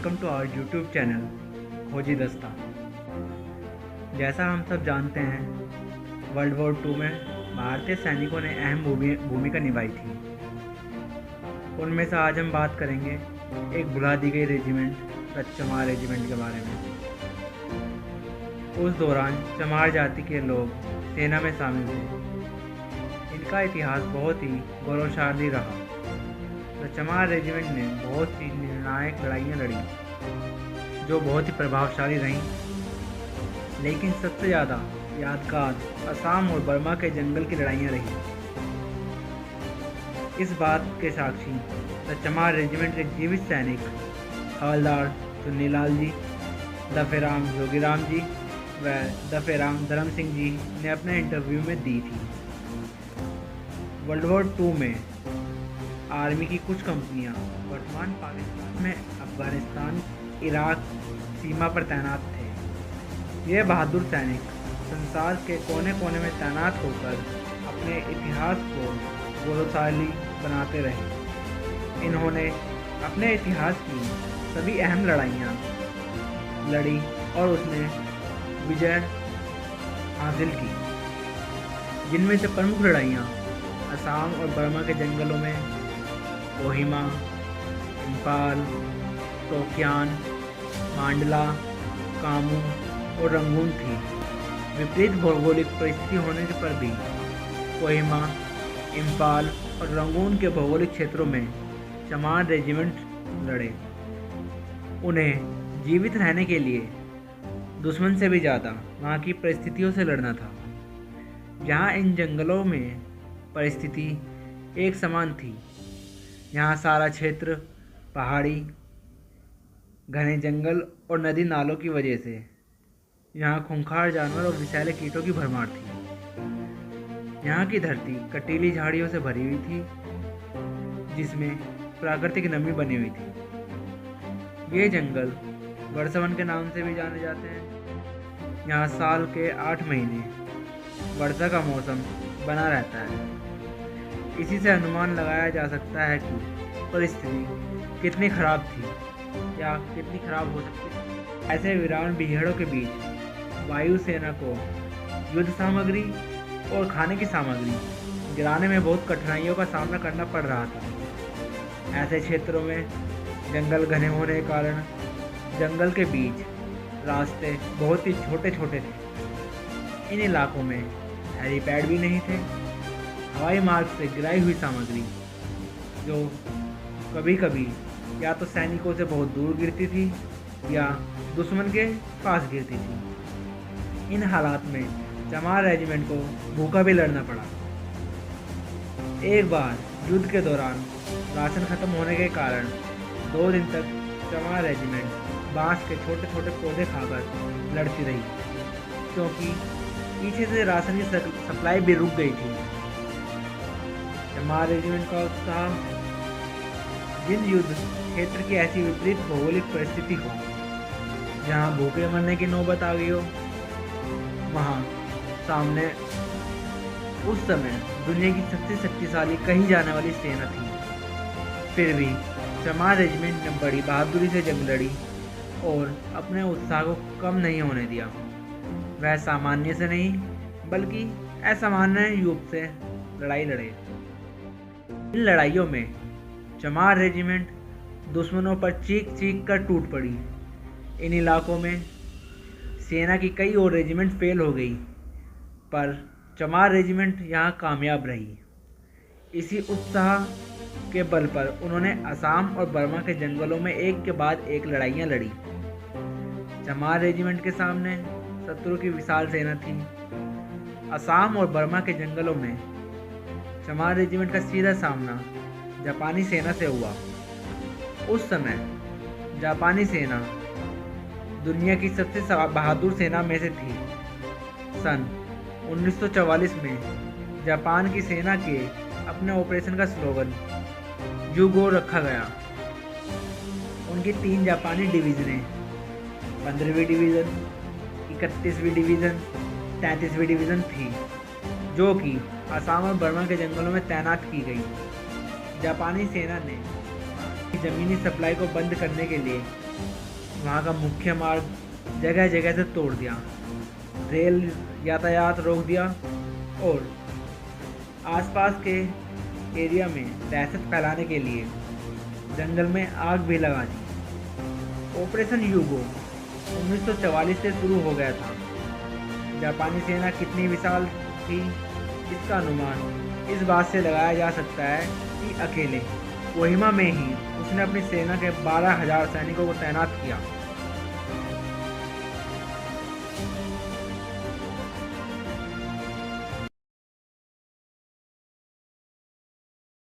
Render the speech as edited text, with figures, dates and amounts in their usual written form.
Welcome to our YouTube channel Khoji Dasta. जैसा हम सब जानते हैं, वर्ल्ड वॉर 2 में भारतीय सैनिकों ने अहम भूमिका निभाई थी। उनमें से आज हम बात करेंगे एक भुला दी गई रेजिमेंट चमार रेजिमेंट के बारे में। उस दौरान चमार जाति के लोग सेना में शामिल थे। इनका इतिहास बहुत ही गौरवशाली रहा। चमार रेजिमेंट ने बहुत सी निर्णायक लड़ाइयाँ लड़ी जो बहुत ही प्रभावशाली रहीं, लेकिन सबसे ज़्यादा यादगार असम और बर्मा के जंगल की लड़ाइयाँ रहीं। इस बात के साक्षी चमार रेजिमेंट के जीवित सैनिक हवलदार चुन्नीलाल जी, दफेराम जोगीराम जी व दफेराम धर्म सिंह जी ने अपने इंटरव्यू में दी थी। वर्ल्ड वॉर 2 में आर्मी की कुछ कंपनियां वर्तमान पाकिस्तान में अफगानिस्तान इराक सीमा पर तैनात थे। ये बहादुर सैनिक संसार के कोने कोने में तैनात होकर अपने इतिहास को गौरवशाली बनाते रहे। इन्होंने अपने इतिहास की सभी अहम लड़ाइयाँ लड़ी और उसमें विजय हासिल की, जिनमें से प्रमुख लड़ाइयाँ असम और बर्मा के जंगलों में कोहिमा, इम्फाल, तोक्यान, मांडला, कामू और रंगून थी। विपरीत भौगोलिक परिस्थिति होने पर भी कोहिमा, इम्फाल और रंगून के भौगोलिक क्षेत्रों में चमार रेजिमेंट लड़े। उन्हें जीवित रहने के लिए दुश्मन से भी ज़्यादा वहाँ की परिस्थितियों से लड़ना था। जहाँ इन जंगलों में परिस्थिति एक समान थी, यहाँ सारा क्षेत्र पहाड़ी, घने जंगल और नदी नालों की वजह से यहाँ खूंखार जानवर और विषैले कीटों की भरमार थी। यहाँ की धरती कटीली झाड़ियों से भरी हुई थी, जिसमें प्राकृतिक नमी बनी हुई थी। ये जंगल वर्षावन के नाम से भी जाने जाते हैं। यहाँ साल के 8 महीने वर्षा का मौसम बना रहता है। इसी से अनुमान लगाया जा सकता है कि परिस्थिति कितनी खराब थी या कितनी खराब हो सकती है। ऐसे वीरान बिहेड़ों के बीच वायुसेना को युद्ध सामग्री और खाने की सामग्री गिराने में बहुत कठिनाइयों का सामना करना पड़ रहा था। ऐसे क्षेत्रों में जंगल घने होने के कारण जंगल के बीच रास्ते बहुत ही छोटे छोटे थे। इन इलाकों में हेलीपैड भी नहीं थे। हवाई मार्ग से गिराई हुई सामग्री जो कभी कभी या तो सैनिकों से बहुत दूर गिरती थी या दुश्मन के पास गिरती थी। इन हालात में चमार रेजिमेंट को भूखा भी लड़ना पड़ा। एक बार युद्ध के दौरान राशन खत्म होने के कारण 2 दिन तक चमार रेजिमेंट बांस के छोटे छोटे पौधे खाकर लड़ती रही, क्योंकि पीछे से राशन की सप्लाई भी रुक गई थी। चमार रेजिमेंट का उत्साह जिन युद्ध क्षेत्र की ऐसी विपरीत भौगोलिक परिस्थिति हो, जहां भूखे मरने की नौबत आ गई हो, वहां सामने उस समय दुनिया की सबसे शक्तिशाली कही जाने वाली सेना थी। फिर भी चमार रेजिमेंट ने बड़ी बहादुरी से जंग लड़ी और अपने उत्साह को कम नहीं होने दिया। वह सामान्य से नहीं बल्कि असामान्य रूप से लड़ाई लड़े। इन लड़ाइयों में चमार रेजिमेंट दुश्मनों पर चीख चीख कर टूट पड़ी। इन इलाकों में सेना की कई और रेजिमेंट फेल हो गई, पर चमार रेजिमेंट यहाँ कामयाब रही। इसी उत्साह के बल पर उन्होंने असम और बर्मा के जंगलों में एक के बाद एक लड़ाइयाँ लड़ी। चमार रेजिमेंट के सामने शत्रु की विशाल सेना थी। असम और बर्मा के जंगलों में चमार रेजिमेंट का सीधा सामना जापानी सेना से हुआ। उस समय जापानी सेना दुनिया की सबसे बहादुर सेना में से थी। सन 1944 में जापान की सेना के अपने ऑपरेशन का स्लोगन युगो रखा गया। उनकी 3 जापानी डिवीजनें 15वीं डिवीज़न, 31वीं डिवीज़न, 33वीं डिवीज़न थी, जो कि असम और बर्मा के जंगलों में तैनात की गई। जापानी सेना ने ज़मीनी सप्लाई को बंद करने के लिए वहाँ का मुख्य मार्ग जगह जगह से तोड़ दिया, रेल यातायात रोक दिया और आसपास के एरिया में दहशत फैलाने के लिए जंगल में आग भी लगा दी। ऑपरेशन यूगो 1944 से शुरू हो गया था। जापानी सेना कितनी विशाल थी, इसका अनुमान इस बात से लगाया जा सकता है कि अकेले कोहिमा में ही उसने अपनी सेना के 12,000 सैनिकों को तैनात किया।